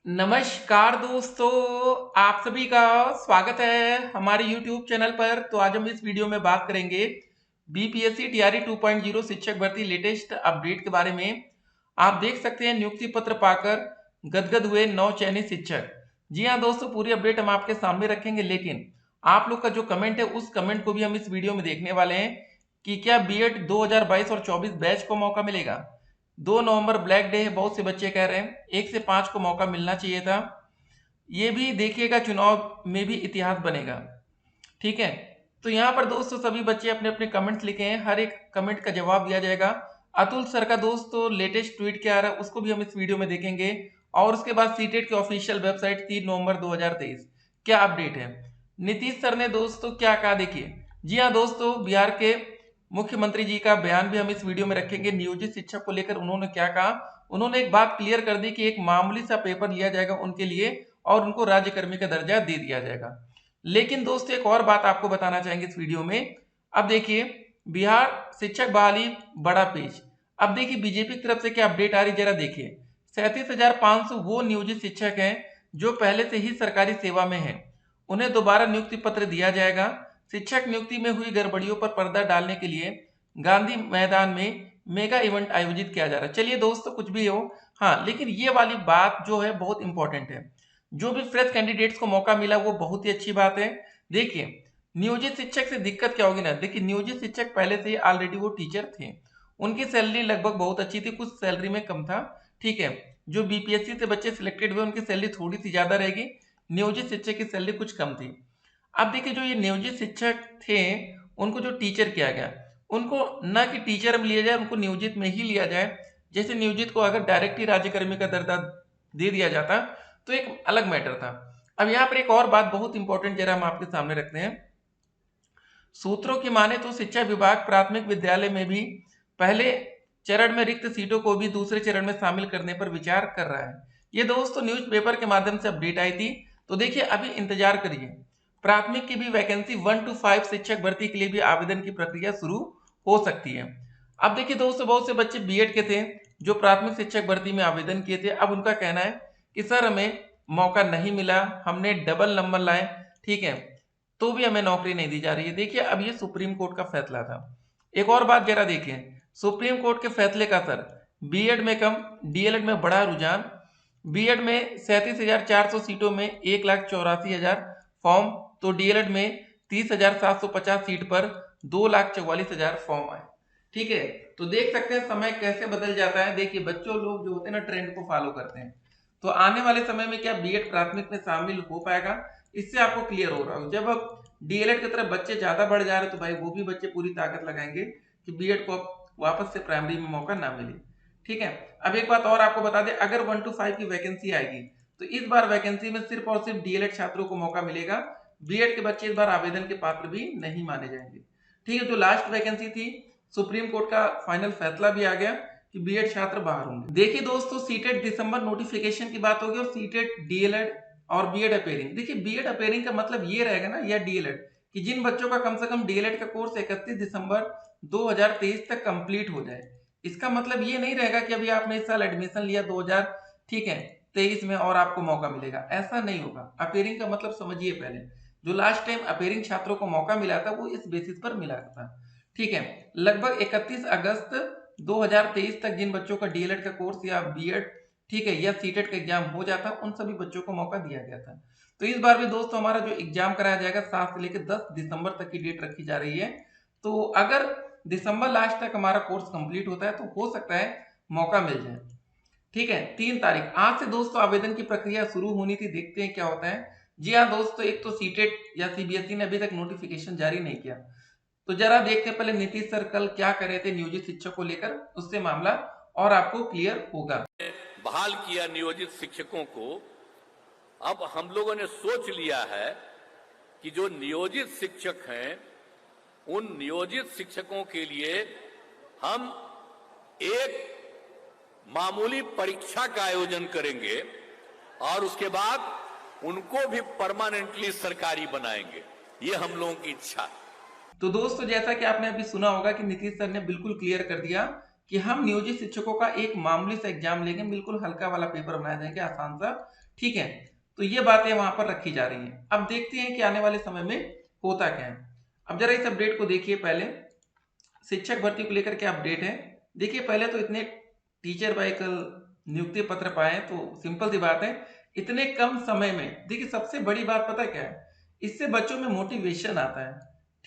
नमस्कार दोस्तों, आप सभी का स्वागत है हमारे YouTube चैनल पर। तो आज हम इस वीडियो में बात करेंगे बीपीएससी टीआरई 2.0 शिक्षक भर्ती लेटेस्ट अपडेट के बारे में। आप देख सकते हैं नियुक्ति पत्र पाकर गदगद हुए 9 चयनित शिक्षक। जी हाँ दोस्तों, पूरी अपडेट हम आपके सामने रखेंगे, लेकिन आप लोग का जो कमेंट है उस कमेंट को भी हम इस वीडियो में देखने वाले हैं कि क्या बीएड 2022 और 24 बैच को मौका मिलेगा। 2 नवंबर ब्लैक डे है, बहुत से बच्चे कह रहे हैं 1 से 5 को मौका मिलना चाहिए था। ये भी देखिएगा, चुनाव में भी इतिहास बनेगा। ठीक है, तो यहाँ पर दोस्तों सभी बच्चे अपने अपने कमेंट्स लिखे हैं, हर एक कमेंट का जवाब दिया जाएगा। अतुल सर का दोस्तों लेटेस्ट ट्वीट क्या आ रहा है उसको भी हम इस वीडियो में देखेंगे। और उसके बाद सीटेट की ऑफिशियल वेबसाइट 3 नवंबर 2023 क्या अपडेट है। नीतीश सर ने दोस्तों क्या कहा देखिए। जी हाँ दोस्तों, बिहार के मुख्यमंत्री जी का बयान भी हम इस वीडियो में रखेंगे। नियोजित शिक्षक को लेकर उन्होंने क्या कहा। उन्होंने एक बात क्लियर कर दी कि एक मामूली सा पेपर लिया जाएगा उनके लिए और उनको राज्यकर्मी का दर्जा दे दिया जाएगा। लेकिन दोस्तों एक और बात आपको बताना चाहेंगे इस वीडियो में। अब देखिए, बिहार शिक्षक बहाली बड़ा पेज। अब देखिए बीजेपी की तरफ से क्या अपडेट आ रही, जरा देखिए। 37,500 वो नियोजित शिक्षक हैं जो पहले से ही सरकारी सेवा में हैं, उन्हें दोबारा नियुक्ति पत्र दिया जाएगा। शिक्षक नियुक्ति में हुई गड़बड़ियों पर पर्दा डालने के लिए गांधी मैदान में मेगा इवेंट आयोजित किया जा रहा है। चलिए दोस्तों, कुछ भी हो, हाँ, लेकिन ये वाली बात जो है बहुत इंपॉर्टेंट है। जो भी फ्रेश कैंडिडेट्स को मौका मिला वो बहुत ही अच्छी बात है। देखिए, नियोजित शिक्षक से दिक्कत क्या होगी ना, देखिए नियोजित शिक्षक पहले से ही ऑलरेडी वो टीचर थे, उनकी सैलरी लगभग बहुत अच्छी थी, कुछ सैलरी में कम था। ठीक है, जो बीपीएससी से बच्चे सिलेक्टेड हुए उनकी सैलरी थोड़ी सी ज्यादा रहेगी, नियोजित शिक्षक की सैलरी कुछ कम थी। अब देखिए, जो ये नियोजित शिक्षक थे उनको जो टीचर किया गया, उनको न कि टीचर में लिया जाए, उनको नियोजित में ही लिया जाए। जैसे नियोजित को अगर डायरेक्ट ही राज्यकर्मी का दर्जा दे दिया जाता तो एक अलग मैटर था। अब यहाँ पर एक और बात बहुत इंपॉर्टेंट जरा हम आपके सामने रखते हैं। सूत्रों की माने तो शिक्षा विभाग प्राथमिक विद्यालय में भी पहले चरण में रिक्त सीटों को भी दूसरे चरण में शामिल करने पर विचार कर रहा है। ये दोस्तों न्यूज़पेपर के माध्यम से अपडेट आई थी। तो देखिए, अभी इंतजार करिए। प्राथमिक की भी वैकेंसी 1 to 5 शिक्षक भर्ती के लिए भी आवेदन की प्रक्रिया शुरू हो सकती है। अब देखिए दोस्तों, बहुत से बच्चे बीएड के थे जो प्राथमिक शिक्षक भर्ती में आवेदन किए थे। अब उनका कहना है कि सर हमें मौका नहीं मिला, हमने डबल नंबर लाए, ठीक है, तो भी हमें नौकरी नहीं दी जा रही है। देखिए, अब ये सुप्रीम कोर्ट का फैसला था। एक और बात जरा देखिए, सुप्रीम कोर्ट के फैसले का असर बीएड में कम, डीएलएड में बड़ा रुझान। बीएड में 37,400 सीटों में 1,84,000 फॉर्म, तो डीएलएड में 30,750 सीट पर 2,44,000 फॉर्म आए। ठीक है, तो देख सकते हैं समय कैसे बदल जाता है। देखिए, बच्चों लोग जो होते हैं ना ट्रेंड को फॉलो करते हैं। तो आने वाले समय में क्या बीएड प्राथमिक में शामिल हो पाएगा, इससे आपको क्लियर हो रहा हो। जब अब डीएलएड की तरफ बच्चे ज्यादा बढ़ जा रहे हैं तो भाई वो भी बच्चे पूरी ताकत लगाएंगे कि बीएड को वापस से प्राइमरी में मौका ना मिले। ठीक है, अब एक बात और आपको बता दें, अगर 1 to 5 की वैकेंसी आएगी तो इस बार वैकेंसी में सिर्फ और सिर्फ डीएलएड छात्रों को मौका मिलेगा। बीएड के बच्चे इस बार आवेदन के पात्र भी नहीं माने जाएंगे। ठीक है, जो लास्ट वैकेंसी थी, सुप्रीम कोर्ट का फाइनल फैसला भी आ गया कि बीएड छात्र बाहर होंगे। देखिए दोस्तों, सीटेट दिसंबर नोटिफिकेशन की बात होगी और सीटेट डीएलएड और बीएड अपेयरिंग। देखिए, बीएड अपेयरिंग का मतलब ये रहेगा ना, या डीएलएड, कि जिन बच्चों का कम से कम डीएलएड का कोर्स 31 दिसंबर 2023 तक कंप्लीट हो जाए। इसका मतलब ये नहीं रहेगा कि अभी आपने इस साल एडमिशन लिया 2000, ठीक है, 23 में और आपको मौका मिलेगा, ऐसा नहीं होगा। अपेयरिंग का मतलब समझिए पहले। जो लास्ट टाइम अपेयरिंग छात्रों को मौका मिला था वो इस बेसिस पर मिला था। ठीक है, लगभग 31 अगस्त 2023 तक जिन बच्चों का डीएलएड का कोर्स या बीएड, ठीक है, या सीटेट का एग्जाम हो जाता, उन सभी बच्चों को मौका दिया गया था। तो इस बार भी दोस्तों हमारा जो एग्जाम कराया जाएगा 7 से लेकर 10 दिसंबर तक की डेट रखी जा रही है। तो अगर दिसंबर लास्ट तक हमारा कोर्स कंप्लीट होता है तो हो सकता है मौका मिल जाए। ठीक है, 3 तारीख आज से दोस्तों आवेदन की प्रक्रिया शुरू होनी थी, देखते हैं क्या होता है। जी हाँ दोस्तों, एक तो सीटेट या सीबीएसई ने अभी तक नोटिफिकेशन जारी नहीं किया। तो जरा देखते हैं पहले नीतीश सर कल क्या कर रहे थे नियोजित शिक्षक को लेकर, उससे मामला और आपको क्लियर होगा। बहाल किया नियोजित शिक्षकों को। अब हम लोगों ने सोच लिया है कि जो नियोजित शिक्षक हैं उन नियोजित शिक्षकों के लिए हम एक मामूली परीक्षा का आयोजन करेंगे और उसके बाद उनको भी परमानेंटली सरकारी बनाएंगे। ये हम लोगों की इच्छा है। तो दोस्तों, जैसा कि आपने अभी सुना होगा कि नीतीश सर ने बिल्कुल क्लियर कर दिया कि हम नियोजित शिक्षकों का एक मामूली सा एग्जाम लेंगे, बिल्कुल हल्का वाला पेपर बनाया जाएगा, आसान सा। ठीक है, तो ये बातें वहां पर रखी जा रही हैं। अब देखते हैं कि आने वाले समय में होता क्या है। अब जरा इस अपडेट को देखिए। पहले शिक्षक भर्ती को लेकर क्या अपडेट है, देखिए। पहले तो इतने टीचर व्हीकल नियुक्ति पत्र पाए, तो सिंपल सी बात है, इतने कम समय में। देखिए सबसे बड़ी बात पता क्या है, इससे बच्चों में मोटिवेशन आता है,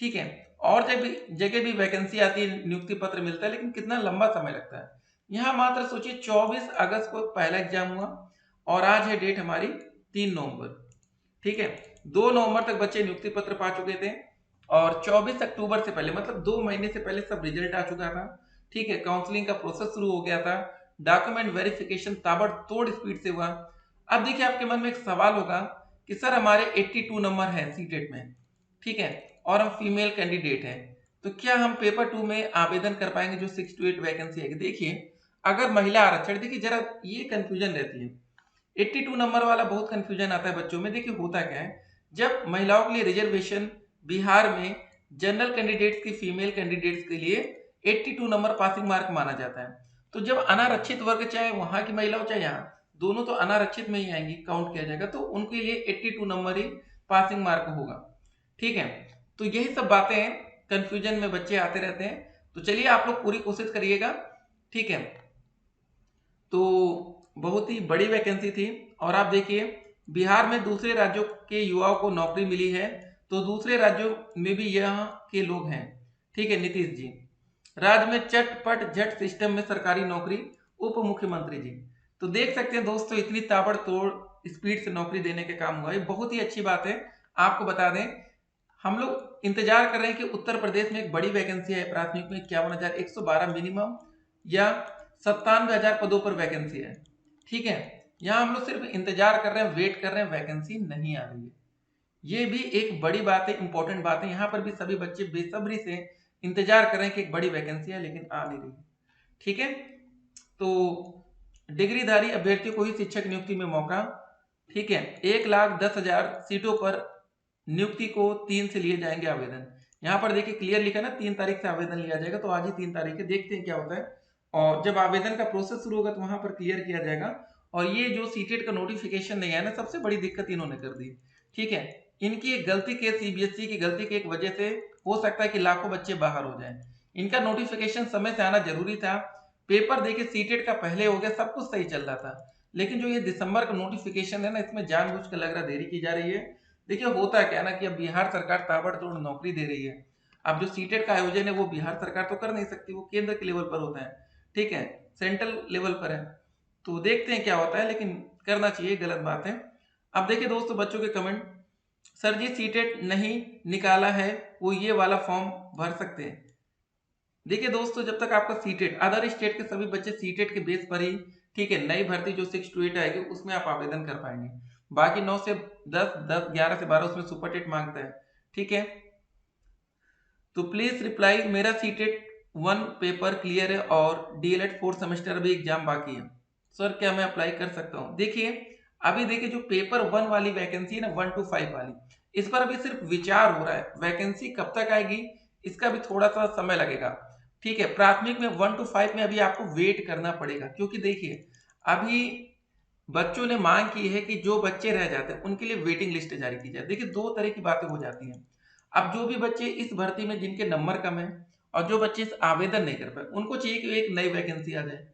ठीक है। और जगह भी वैकेंसी आती है, नियुक्ति पत्र मिलता है, लेकिन कितना लंबा समय लगता है। यहाँ मात्र सोचिए 24 अगस्त को पहला एग्जाम हुआ और आज है डेट हमारी 3 नवंबर, ठीक है। 2 नवंबर तक बच्चे नियुक्ति पत्र पा चुके थे और 24 अक्टूबर से पहले, मतलब 2 महीने से पहले सब रिजल्ट आ चुका था, ठीक है। काउंसलिंग का प्रोसेस शुरू हो गया था, डॉक्यूमेंट वेरिफिकेशन ताबड़तोड़ स्पीड से हुआ। अब देखिए आपके मन में एक सवाल होगा कि सर हमारे 82 नंबर है सीटेट में, ठीक है, और हम फीमेल कैंडिडेट हैं, तो क्या हम पेपर 2 में आवेदन कर पाएंगे जो 6 to 8 वैकेंसी है? देखिए अगर महिला आरक्षण, देखिए जरा ये कंफ्यूजन रहती है, 82 नंबर वाला बहुत कंफ्यूजन आता है बच्चों में। देखिए होता क्या है, जब महिलाओं के लिए रिजर्वेशन बिहार में जनरल कैंडिडेट्स की फीमेल कैंडिडेट्स के लिए 82 नंबर पासिंग मार्क माना जाता है। तो जब अनारक्षित वर्ग, चाहे वहां की महिला हो चाहे यहाँ, दोनों तो अनारक्षित में ही आएंगी, काउंट किया जाएगा, तो उनके लिए 82 नंबर ही पासिंग मार्क होगा, ठीक है। तो यही सब बातें हैं, कंफ्यूजन में बच्चे आते रहते हैं। तो चलिए आप लोग पूरी कोशिश करिएगा, ठीक है। तो बहुत ही बड़ी वैकेंसी थी। और आप देखिए बिहार में दूसरे राज्यों के युवाओं को नौकरी मिली है, तो दूसरे राज्यों में भी यहाँ के लोग हैं, ठीक है। नीतीश जी, राज्य में चटपट झट सिस्टम में सरकारी नौकरी, उप मुख्यमंत्री जी। तो देख सकते हैं दोस्तों, इतनी ताबड़तोड़ स्पीड से नौकरी देने का काम हुआ, ये बहुत ही अच्छी बात है। आपको बता दें, हम लोग इंतजार कर रहे हैं कि उत्तर प्रदेश में एक बड़ी वैकेंसी है प्राथमिक में, 51,112 मिनिमम, या 97,000 पदों पर वैकेंसी है, ठीक है। यहाँ हम लोग सिर्फ इंतजार कर रहे हैं, वेट कर रहे हैं, वैकेंसी नहीं आ रही है। ये भी एक बड़ी बात है, इंपॉर्टेंट बात है। यहाँ पर भी सभी बच्चे बेसब्री से इंतजार कर रहे हैं कि एक बड़ी वैकेंसी है, लेकिन आ नहीं रही, ठीक है। तो डिग्रीधारी अभ्यर्थियों को ही शिक्षक नियुक्ति में मौका, ठीक है। 1,10,000 सीटों पर नियुक्ति को 3 से लिए जाएंगे आवेदन। यहाँ पर देखिए क्लियर लिखा ना, 3 तारीख से आवेदन लिया जाएगा, तो आज ही 3 तारीख है, देखते हैं क्या होता है। और जब आवेदन का प्रोसेस शुरू होगा तो वहां पर क्लियर किया जाएगा। और ये जो सीटेट का नोटिफिकेशन नहीं है ना, सबसे बड़ी दिक्कत इन्होंने कर दी, ठीक है। इनकी एक गलती के, सीबीएसई की गलती के एक वजह से हो सकता है कि लाखों बच्चे बाहर हो जाएं। इनका नोटिफिकेशन समय से आना जरूरी था। पेपर देखिए सीटेट का पहले हो गया, सब कुछ सही चल रहा था, लेकिन जो ये दिसंबर का नोटिफिकेशन है ना, इसमें जानबूझ कर लग रहा देरी की जा रही है। देखिए होता है क्या ना कि अब बिहार सरकार ताबड़तोड़ नौकरी दे रही है। अब जो सीटेट का आयोजन है वो बिहार सरकार तो कर नहीं सकती, वो केंद्र के लेवल पर होता है, ठीक है, सेंट्रल लेवल पर है। तो देखते हैं क्या होता है, लेकिन करना चाहिए, गलत बात है। अब देखिए दोस्तों बच्चों के कमेंट, सर जी सीटेट नहीं निकाला है, वो ये वाला फॉर्म भर सकते हैं। देखिए दोस्तों, जब तक आपका सीटेट, अदर स्टेट के सभी बच्चे सीटेट के बेस पर ही, ठीक है, नई भर्ती जो 6 to 8 आएगी उसमें आप आवेदन कर पाएंगे। बाकी 9 से 10, 11 से 12 उसमें सुपर टेट मांगता है, ठीक है। तो प्लीज रिप्लाई, मेरा सीटेट 1 पेपर क्लियर है और डीएलएड 4th सेमेस्टर अभी एग्जाम बाकी है, सर क्या मैं अप्लाई कर सकता हूँ? देखिए अभी देखिए जो पेपर 1 वाली वैकेंसी है ना, 1 to 5 वाली, इस पर अभी सिर्फ विचार हो रहा है। वैकेंसी कब तक आएगी इसका भी थोड़ा सा समय लगेगा, ठीक है। प्राथमिक में 1 to 5 में अभी आपको वेट करना पड़ेगा, क्योंकि देखिए अभी बच्चों ने मांग की है कि जो बच्चे रह जाते हैं उनके लिए वेटिंग लिस्ट जारी की जाए। देखिए 2 तरह की बातें हो जाती हैं। अब जो भी बच्चे इस भर्ती में जिनके नंबर कम है और जो बच्चे इस आवेदन नहीं कर पाए, उनको चाहिए कि एक नई वैकेंसी आ जाए।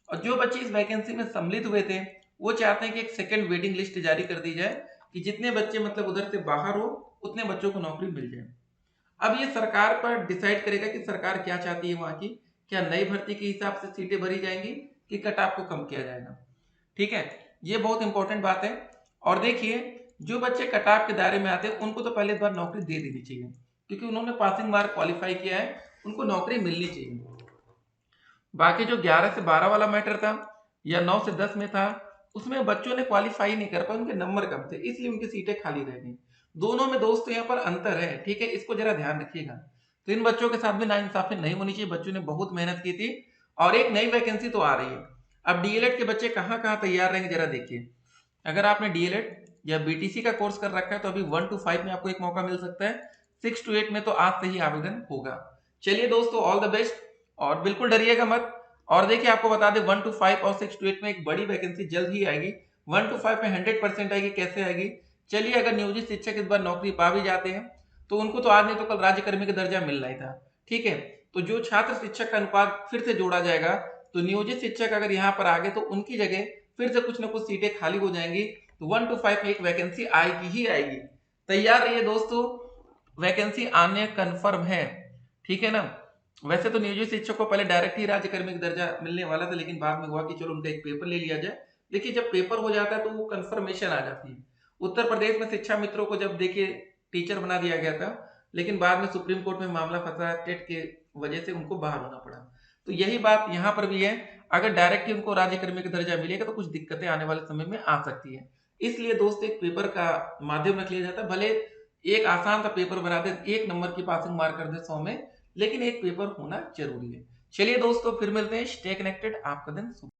और जो बच्चे इस वैकेंसी में सम्मिलित हुए थे वो चाहते हैं कि एक सेकंड वेटिंग लिस्ट जारी कर दी जाए, कि जितने बच्चे मतलब उधर से बाहर हो उतने बच्चों को नौकरी मिल जाए। अब ये सरकार पर डिसाइड करेगा कि सरकार क्या चाहती है वहां की, क्या नई भर्ती के हिसाब से सीटें भरी जाएंगी कि कट ऑफ को कम किया जाएगा, ठीक है। ये बहुत इंपॉर्टेंट बात है। और देखिए जो बच्चे कट ऑफ के दायरे में आते हैं उनको तो पहले बार नौकरी दे देनी चाहिए, क्योंकि उन्होंने पासिंग मार्क क्वालिफाई किया है, उनको नौकरी मिलनी चाहिए। बाकी जो 11 से 12 वाला मैटर था या 9 से 10 में था, उसमें बच्चों ने क्वालिफाई नहीं कर पाए, उनके नंबर कम थे, इसलिए उनकी सीटें खाली रह गई। दोनों में दोस्तों यहाँ पर अंतर है, ठीक है, इसको जरा ध्यान रखिएगा। तो इन बच्चों के साथ भी नाइंसाफी नहीं होनी चाहिए, बच्चों ने बहुत मेहनत की थी और एक नई वैकेंसी तो आ रही है। अब डीएलएड के बच्चे कहाँ कहाँ तैयार रहेंगे जरा देखिए। अगर आपने डीएलएड या बीटीसी का कोर्स कर रखा है तो अभी 1 to 5 में आपको एक मौका मिल सकता है, 6 to 8 में तो आज से ही आवेदन होगा। चलिए दोस्तों, ऑल द बेस्ट और बिल्कुल डरिएगा मत। और देखिए आपको बता दें 1 to 5 और 6 to 8 में एक बड़ी वैकेंसी जल्द ही आएगी, 1 to 5 में 100% आएगी, कैसे आएगी? चलिए, अगर नियोजित शिक्षक इस बार नौकरी पा भी जाते हैं तो उनको तो आज नहीं तो कल राज्यकर्मी का दर्जा मिलना ही था, ठीक है? तो जो छात्र शिक्षक का अनुपात फिर से जोड़ा जाएगा, तो नियोजित शिक्षक अगर यहाँ पर आ गए तो उनकी जगह फिर से कुछ ना कुछ सीटें खाली हो जाएंगी, तो 1 to 5 में एक वैकेंसी आएगी ही आएगी। तैयार रहिए दोस्तों, वैकेंसी आने कन्फर्म है, ठीक है ना? वैसे तो नियोजित शिक्षक को पहले डायरेक्ट ही राज्यकर्मी का दर्जा मिलने वाला था, लेकिन बाद में हुआ कि चलो उनका एक पेपर ले लिया जाए। देखिए, जब पेपर हो जाता है तो वो कंफर्मेशन आ जाती है। उत्तर प्रदेश में शिक्षा मित्रों को जब देखिए टीचर बना दिया गया था, लेकिन बाद में सुप्रीम कोर्ट में मामला फंसा, टेट के वजह से उनको बाहर होना पड़ा। तो यही बात यहाँ पर भी है, अगर डायरेक्ट ही उनको राज्यकर्मी का दर्जा मिलेगा तो कुछ दिक्कतें आने वाले समय में आ सकती है। इसलिए दोस्त एक पेपर का माध्यम रख लिया जाता है, भले एक आसान सा पेपर बना दे, 1 नंबर की पासिंग मार्क कर दे 100 में, लेकिन एक पेपर होना जरूरी है। चलिए दोस्तों, फिर मिलते हैं। स्टे कनेक्टेड, आपका दिन शुभ।